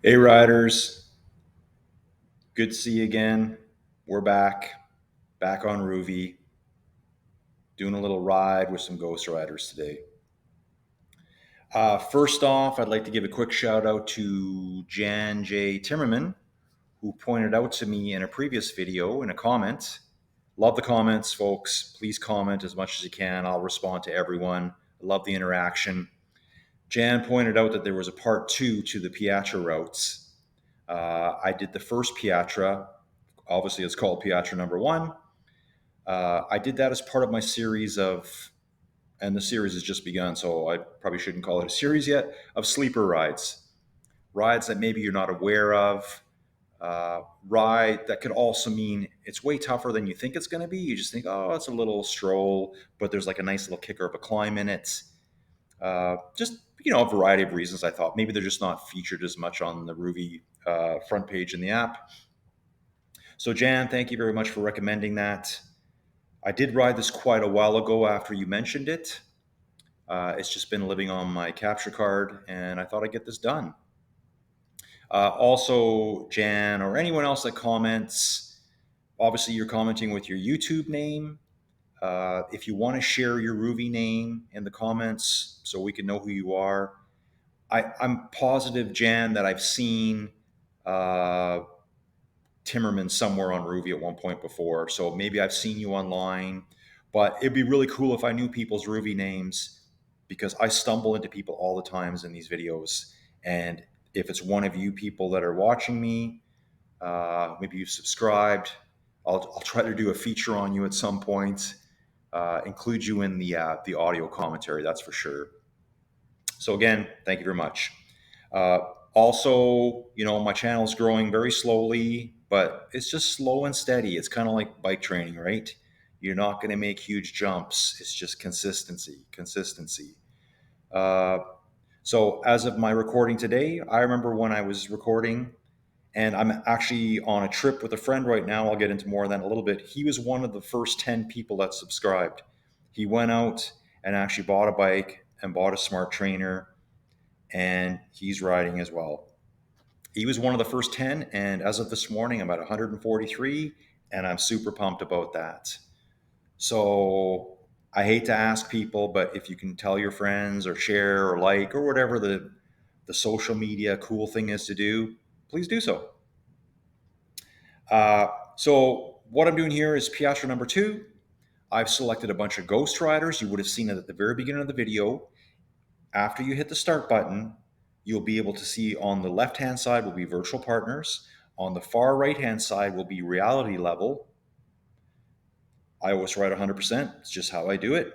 Hey, riders. Good to see you again. We're back on Rouvy, doing a little ride with some Ghost Riders today. First off, I'd like to give a quick shout out to Jan J. Timmerman, who pointed out to me in a previous video in a comment. Love the comments, folks. Please comment as much as you can. I'll respond to everyone. I love the interaction. Jan pointed out that there was a part two to the Piatra routes. I did the first Piatra. Obviously, it's called Piatra number one. I did that as part of my series of, and the series has just begun, so I probably shouldn't call it a series yet, of sleeper rides. Rides that maybe you're not aware of. Ride that could also mean it's way tougher than you think it's going to be. You just think, oh, it's a little stroll, but there's like a nice little kicker of a climb in it. Just, a variety of reasons. I thought maybe they're just not featured as much on the Rouvy front page in the app. So, Jan, thank you very much for recommending that. I did ride this quite a while ago after you mentioned it. It's just been living on my capture card, and I thought I'd get this done. Also, Jan or anyone else that comments, obviously you're commenting with your YouTube name. If you want to share your Rouvy name in the comments so we can know who you are, I'm positive, Jan, that I've seen Timmerman somewhere on Rouvy at one point before. So maybe I've seen you online, but it'd be really cool if I knew people's Rouvy names because I stumble into people all the times in these videos. And if it's one of you people that are watching me, maybe you've subscribed, I'll try to do a feature on you at some point, include you in the audio commentary, that's for sure. So again, thank you very much. Uh, Also, my channel is growing very slowly, but it's just slow and steady. It's kind of like bike training, right? You're not going to make huge jumps. It's just consistency. Uh, so as of my recording today, I remember when I was recording, and I'm actually on a trip with a friend right now. I'll get into more of that in a little bit. He was one of the first 10 people that subscribed. He went out and actually bought a bike and bought a smart trainer, and he's riding as well. He was one of the first 10, and as of this morning, I'm at 143, and I'm super pumped about that. So I hate to ask people, but if you can tell your friends or share or like or whatever the social media cool thing is to do, please do so. So what I'm doing here is Piatra number two. I've selected a bunch of Ghost Riders. You would have seen it at the very beginning of the video. After you hit the start button, you'll be able to see on the left-hand side will be virtual partners. On the far right-hand side will be reality level. I always ride 100%. It's just how I do it.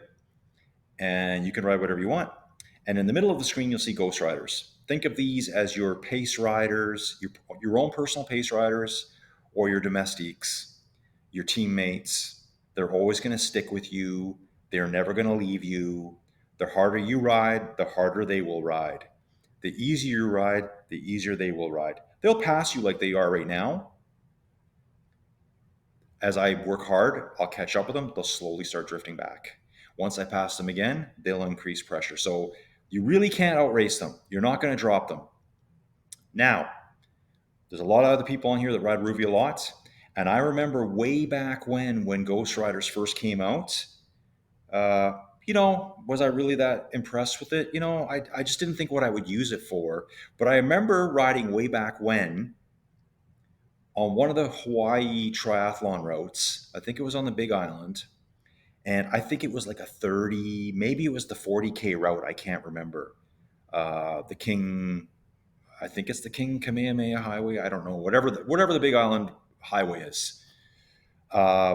And you can ride whatever you want. And in the middle of the screen, you'll see Ghost Riders. Think of these as your pace riders, your own personal pace riders, or your domestiques, your teammates. They're always going to stick with you. They're never going to leave you. The harder you ride, the harder they will ride. The easier you ride, the easier they will ride. They'll pass you like they are right now. As I work hard, I'll catch up with them. They'll slowly start drifting back. Once I pass them again, they'll increase pressure. So you really can't outrace them. You're not going to drop them. Now, there's a lot of other people on here that ride Rouvy a lot. And I remember way back when Ghost Riders first came out, uh, was I really that impressed with it? I just didn't think what I would use it for. But I remember riding way back when on one of the Hawaii triathlon routes. I think it was on the Big Island. And I think it was like a 30, maybe it was the 40K route. I can't remember. The King, I think it's the King Kamehameha Highway. I don't know, whatever the Big Island Highway is. Uh,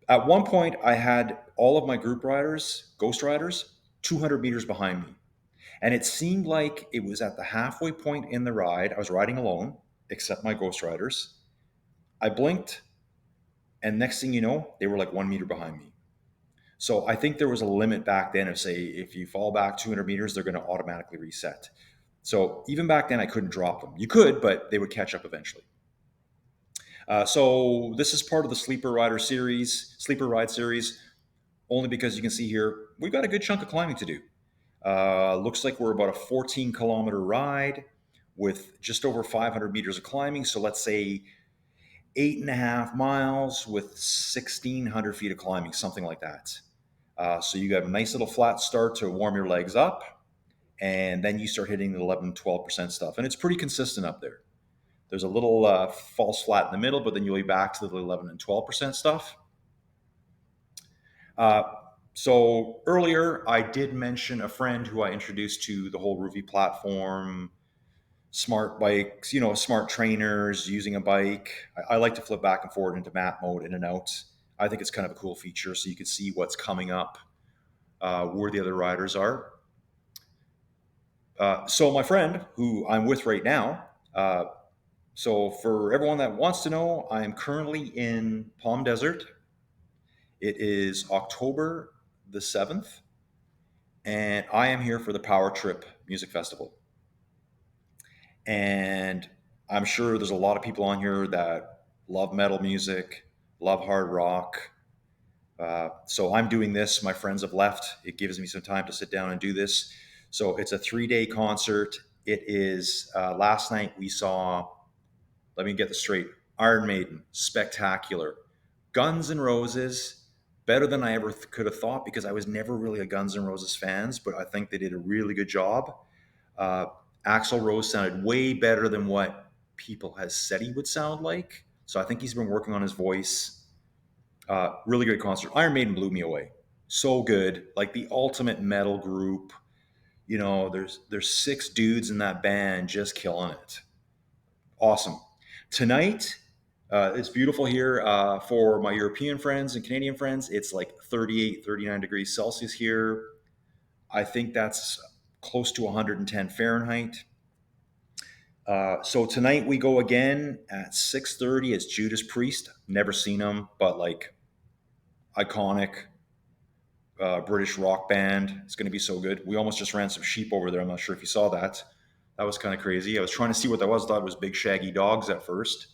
at one point, I had all of my group riders, Ghost Riders, 200 meters behind me. And it seemed like it was at the halfway point in the ride. I was riding alone, except my Ghost Riders. I blinked, and next thing you know, they were like 1 meter behind me. So I think there was a limit back then of, say, if you fall back 200 meters, they're going to automatically reset. So even back then, I couldn't drop them. You could, but they would catch up eventually. So this is part of the Sleeper Ride series, only because you can see here, we've got a good chunk of climbing to do. Looks like we're about a 14-kilometer ride. with just over 500 meters of climbing. So let's say 8.5 miles with 1,600 feet of climbing, something like that. So you have a nice little flat start to warm your legs up, and then you start hitting the 11, 12% stuff. And it's pretty consistent up there. There's a little false flat in the middle, but then you'll be back to the 11 and 12% stuff. Uh, so earlier, I did mention a friend who I introduced to the whole Rouvy platform, smart bikes, smart trainers, using a bike. I like to flip back and forward into map mode in and out. I think it's kind of a cool feature so you can see what's coming up, where the other riders are. So my friend, who I'm with right now, so for everyone that wants to know, I am currently in Palm Desert. It is October the 7th, and I am here for the Power Trip Music Festival. And I'm sure there's a lot of people on here that love metal music, love hard rock. So I'm doing this. My friends have left. It gives me some time to sit down and do this. So it's a 3-day concert. It is, last night we saw, let me get this straight, Iron Maiden, spectacular. Guns N' Roses, better than I ever could have thought because I was never really a Guns N' Roses fans, but I think they did a really good job. Uh, Axl Rose sounded way better than what people has said he would sound like. So I think he's been working on his voice. Really good concert. Iron Maiden blew me away. So good, like the ultimate metal group. There's 6 dudes in that band just killing it. Awesome. Tonight, it's beautiful here for my European friends and Canadian friends. It's like 38, 39 degrees Celsius here. I think that's close to 110 Fahrenheit. So tonight we go again at 6:30. It's Judas Priest. Never seen him, but like iconic British rock band. It's going to be so good. We almost just ran some sheep over there. I'm not sure if you saw that. That was kind of crazy. I was trying to see what that was. Thought it was big shaggy dogs at first.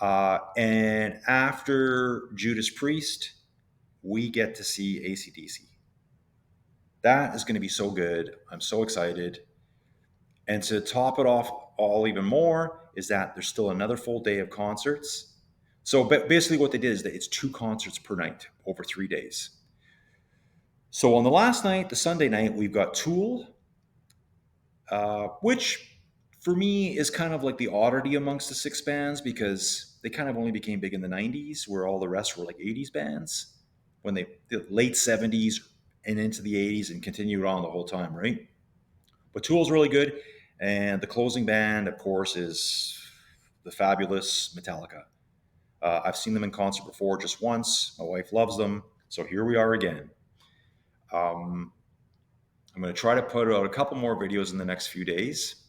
And after Judas Priest, we get to see AC/DC. That is going to be so good. I'm so excited. And to top it off all even more is that there's still another full day of concerts. So basically, what they did is that it's 2 concerts per night over 3 days. So on the last night, the Sunday night, we've got Tool, which for me is kind of like the oddity amongst the 6 bands because they kind of only became big in the 90s, where all the rest were like 80s bands when the late 70s and into the 80s and continued on the whole time, right? But Tool's really good. And the closing band, of course, is the fabulous Metallica. I've seen them in concert before just once. My wife loves them. So here we are again. Um, I'm going to try to put out a couple more videos in the next few days.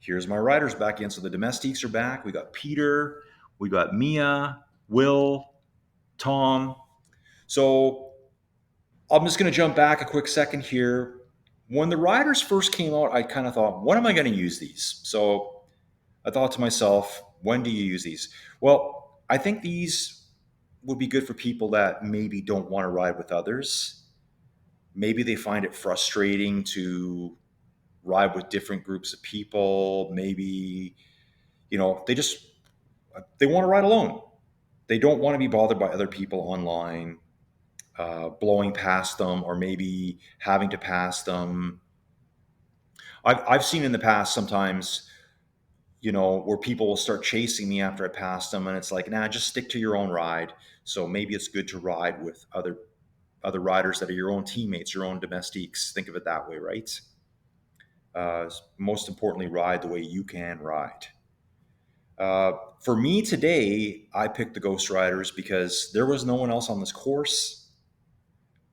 Here's my riders back in. So the domestiques are back. We got Peter, we got Mia, Will, Tom. So I'm just going to jump back a quick second here. When the riders first came out, I kind of thought, when am I going to use these? So I thought to myself, when do you use these? Well, I think these would be good for people that maybe don't want to ride with others. Maybe they find it frustrating to ride with different groups of people. Maybe, they want to ride alone. They don't want to be bothered by other people online, blowing past them or maybe having to pass them. I've seen in the past sometimes, where people will start chasing me after I pass them, and it's like, nah, just stick to your own ride. So maybe it's good to ride with other riders that are your own teammates, your own domestiques. Think of it that way, right? Most importantly, ride the way you can ride. For me today, I picked the Ghost Riders because there was no one else on this course.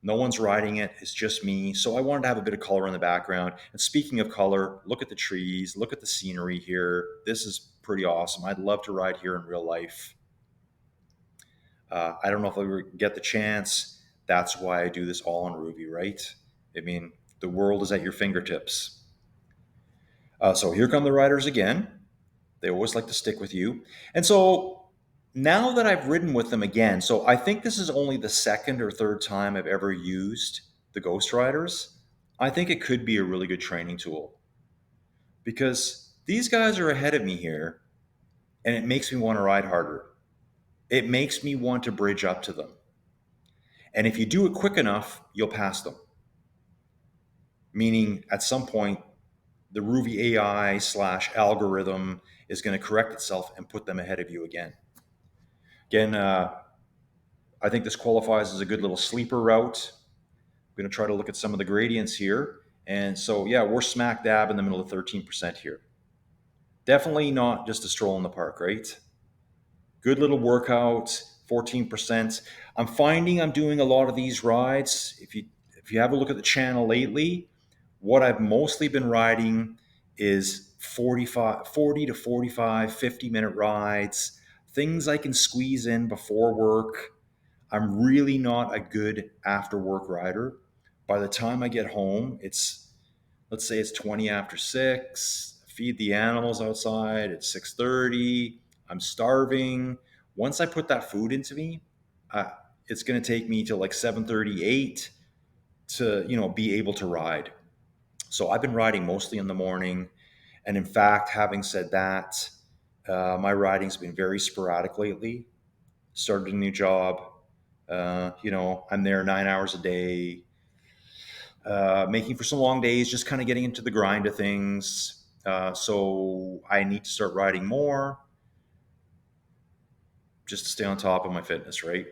No one's riding it. It's just me. So I wanted to have a bit of color in the background. And speaking of color, look at the trees, look at the scenery here. This is pretty awesome. I'd love to ride here in real life. I don't know if I ever get the chance. That's why I do this all on Rouvy, right? I mean, the world is at your fingertips. So here come the riders again. They always like to stick with you. And so now that I've ridden with them again, so I think this is only the second or third time I've ever used the Ghost Riders. I think it could be a really good training tool because These guys are ahead of me here, and it makes me want to ride harder. It makes me want to bridge up to them. And if you do it quick enough, you'll pass them. Meaning, at some point, the Rouvy AI slash algorithm is going to correct itself and put them ahead of you again. Again, I think this qualifies as a good little sleeper route. I'm going to try to look at some of the gradients here. And so, yeah, we're smack dab in the middle of 13% here. Definitely not just a stroll in the park, right? Good little workout, 14%. I'm finding I'm doing a lot of these rides. If you have a look at the channel lately, what I've mostly been riding is 40 to 45, 50-minute rides, things I can squeeze in before work. I'm really not a good after work rider. By the time I get home, let's say it's 20 after 6, feed the animals outside, it's 6:30, I'm starving. Once I put that food into me, uh, it's going to take me till like 7:38 to, be able to ride. So I've been riding mostly in the morning. And in fact, having said that, my riding's been very sporadic lately. Started a new job. I'm there 9 hours a day, making for some long days, just kind of getting into the grind of things. So I need to start riding more just to stay on top of my fitness, right?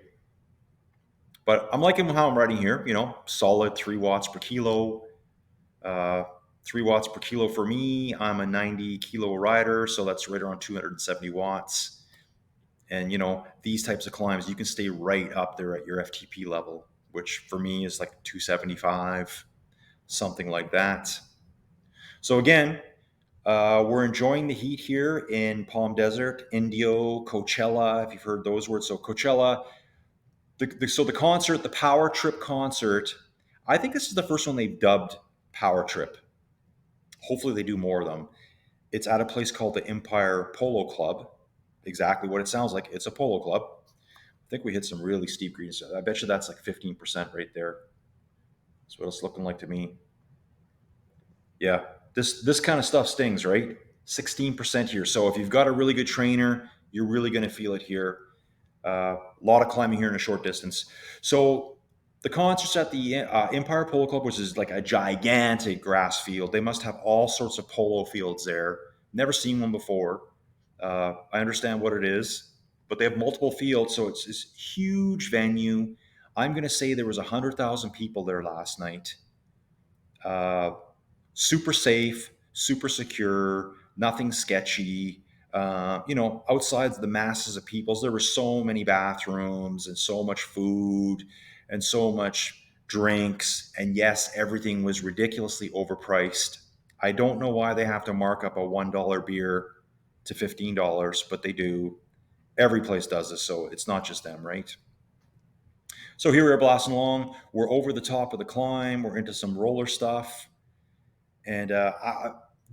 But I'm liking how I'm riding here, solid 3 watts per kilo. Uh, 3 watts per kilo for me. I'm a 90 kilo rider, so that's right around 270 watts. And these types of climbs, you can stay right up there at your FTP level, which for me is like 275, something like that. So again, we're enjoying the heat here in Palm Desert, Indio, Coachella, if you've heard those words. So Coachella, so the concert, the Power Trip concert, I think this is the first one they've dubbed Power Trip. Hopefully they do more of them. It's at a place called the Empire Polo Club. Exactly what it sounds like. It's a polo club. I think we hit some really steep greens. I bet you that's like 15% right there. That's what it's looking like to me. Yeah, this kind of stuff stings, right? 16% here. So if you've got a really good trainer, you're really going to feel it here. A lot of climbing here in a short distance. So the concerts at the Empire Polo Club, which is like a gigantic grass field. They must have all sorts of polo fields there. Never seen one before. I understand what it is, but they have multiple fields, so it's this huge venue. I'm going to say there was 100,000 people there last night. Uh, Super safe, super secure, nothing sketchy. Outside the masses of people, there were so many bathrooms and so much food and so much drinks. And yes, everything was ridiculously overpriced. I don't know why they have to mark up a $1 beer to $15, but they do. Every place does this, so it's not just them, right? So here we're blasting along. We're over the top of the climb. We're into some roller stuff. And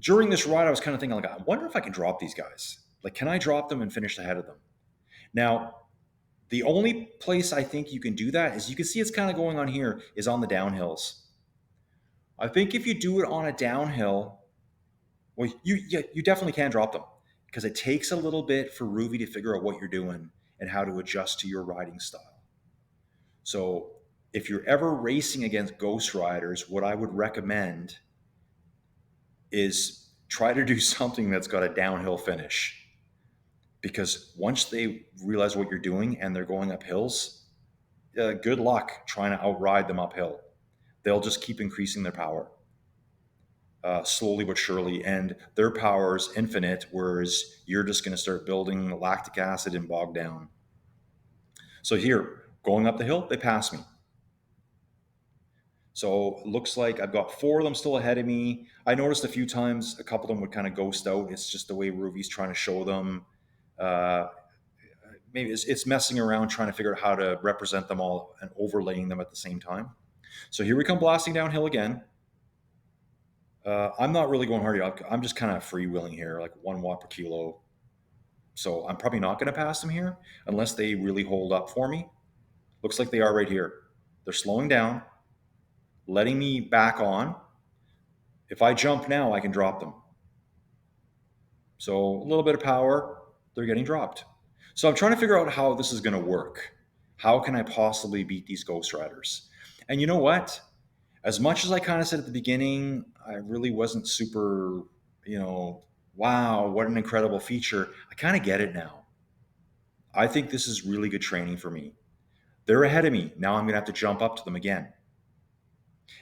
during this ride, I was kind of thinking, like, I wonder if I can drop these guys. Like, can I drop them and finish ahead of them? Now, the only place I think you can do that is you can see it's kind of going on here is on the downhills. I think if you do it on a downhill, well, you definitely can drop them because it takes a little bit for Rouvy to figure out what you're doing and how to adjust to your riding style. So, if you're ever racing against ghost riders, what I would recommend is try to do something that's got a downhill finish. Because once they realize what you're doing and they're going up hills, good luck trying to outride them uphill. They'll just keep increasing their power slowly but surely, and their power is infinite, whereas you're just going to start building lactic acid and bog down. So here, going up the hill, they pass me. So looks like I've got 4 of them still ahead of me. I noticed a few times a couple of them would kind of ghost out. It's just the way Rouvy's trying to show them. Uh, Maybe it's messing around trying to figure out how to represent them all and overlaying them at the same time. So here we come blasting downhill again. I'm not really going hard here. I'm just kind of freewheeling here, like 1 watt per kilo. So I'm probably not going to pass them here unless they really hold up for me. Looks like they are right here. They're slowing down, letting me back on. If I jump now, I can drop them. So a little bit of power, they're getting dropped. So I'm trying to figure out how this is going to work. How can I possibly beat these Ghost Riders? And you know what? As much as I kind of said at the beginning, I really wasn't super, you know, wow, what an incredible feature. I kind of get it now. I think this is really good training for me. They're ahead of me. Now I'm going to have to jump up to them again.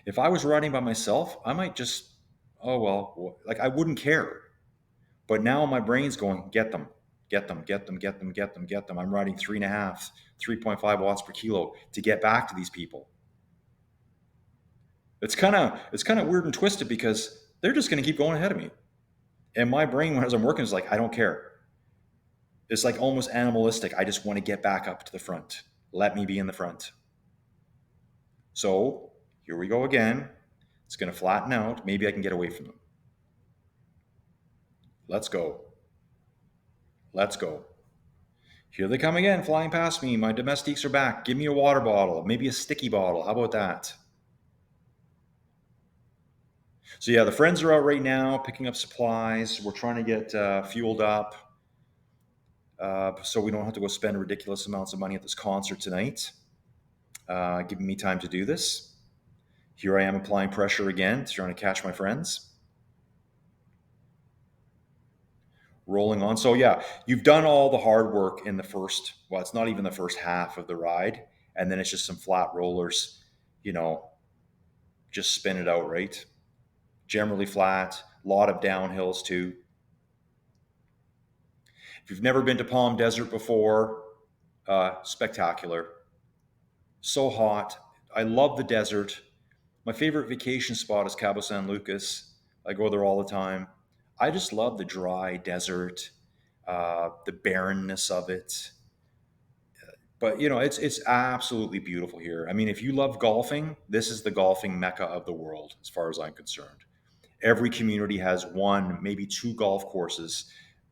If I was riding by myself, I might just, oh, well, like I wouldn't care. But now my brain's going, get them, get them, get them, get them, get them, get them. I'm riding 3.5, 3.5 watts per kilo to get back to these people. It's kind of weird and twisted because they're just going to keep going ahead of me. And my brain, as I'm working, is like, I don't care. It's like almost animalistic. I just want to get back up to the front. Let me be in the front. So here we go again. It's going to flatten out. Maybe I can get away from them. Let's go. Let's go. Here they come again, flying past me. My domestiques are back. Give me a water bottle, maybe a sticky bottle. How about that? So, yeah, the friends are out right now picking up supplies. We're trying to get fueled up so we don't have to go spend ridiculous amounts of money at this concert tonight. Giving me time to do this. Here I am applying pressure again, trying to catch my friends. Rolling on. So, yeah, you've done all the hard work in the first, well, it's not even the first half of the ride. And then it's just some flat rollers, you know, just spin it out, right? Generally flat, a lot of downhills too. If you've never been to Palm Desert before, spectacular. So hot. I love the desert. My favorite vacation spot is Cabo San Lucas. I go there all the time. I just love the dry desert, the barrenness of it. But it's absolutely beautiful here. I mean, if you love golfing, this is the golfing mecca of the world, as far as I'm concerned. Every community has one, maybe two golf courses.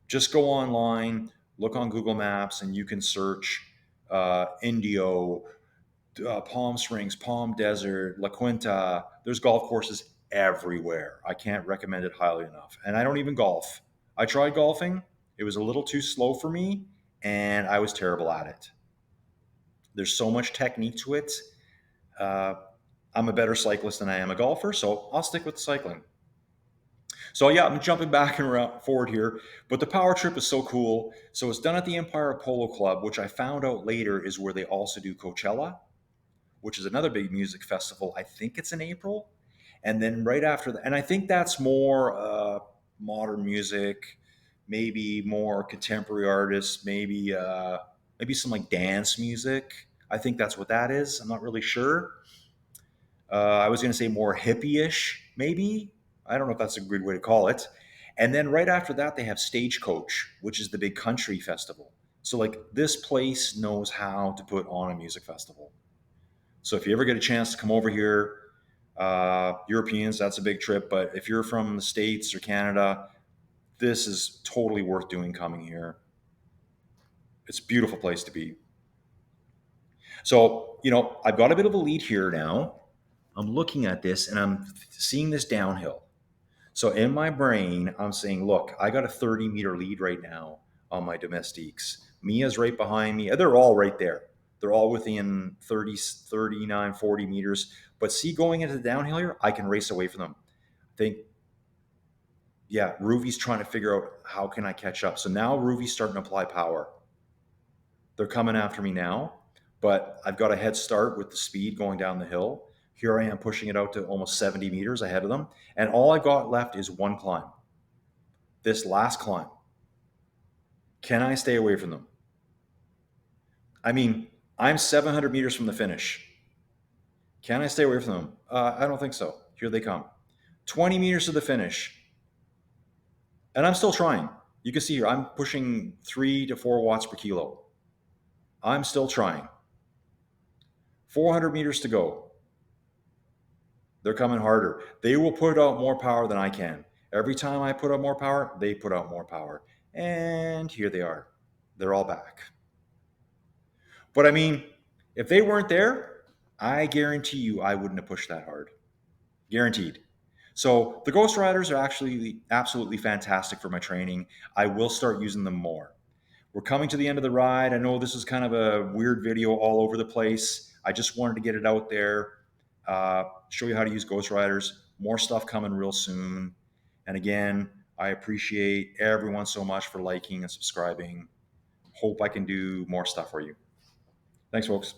Just go online, look on Google Maps, and you can search Indio, Palm Springs, Palm Desert, La Quinta. There's golf courses everywhere. I can't recommend it highly enough. And I don't even golf. I tried golfing, it was a little too slow for me, and I was terrible at it. There's so much technique to it. Uh, I'm a better cyclist than I am a golfer, so I'll stick with cycling. So yeah, I'm jumping back and around forward here, but the power trip is so cool. So it's done at the Empire Polo Club, which I found out later is where they also do Coachella, which is another big music festival. I think it's in April, and then right after that, and I think that's more modern music, maybe more contemporary artists, maybe some like dance music. I think that's what that is. I'm not really sure. I was going to say more hippie-ish, maybe. I don't know if that's a good way to call it. And then right after that, they have Stagecoach, which is the big country festival. So like this place knows how to put on a music festival. So if you ever get a chance to come over here, Europeans, that's a big trip. But if you're from the States or Canada, this is totally worth doing coming here. It's a beautiful place to be. So, I've got a bit of a lead here now. I'm looking at this and I'm seeing this downhill. So in my brain, I'm saying, look, I got a 30-meter lead right now on my domestiques. Mia's right behind me. They're all right there. They're all within 30, 39, 40 meters. But see, going into the downhill here, I can race away from them. I think, yeah, Rouvy's trying to figure out how can I catch up. So now Rouvy's starting to apply power. They're coming after me now, but I've got a head start with the speed going down the hill. Here I am pushing it out to almost 70 meters ahead of them. And all I got left is one climb. This last climb. Can I stay away from them? I mean, I'm 700 meters from the finish. Can I stay away from them? I don't think so. Here they come. 20 meters to the finish. And I'm still trying. You can see here, I'm pushing 3 to 4 watts per kilo. I'm still trying. 400 meters to go. They're coming harder. They will put out more power than I can. Every time I put out more power, they put out more power. And here they are. They're all back. But I mean, if they weren't there, I guarantee you I wouldn't have pushed that hard. Guaranteed. So the Ghost Riders are actually absolutely fantastic for my training. I will start using them more. We're coming to the end of the ride. I know this is kind of a weird video all over the place. I just wanted to get it out there, show you how to use Ghost Riders. More stuff coming real soon. And again, I appreciate everyone so much for liking and subscribing. Hope I can do more stuff for you. Thanks, folks.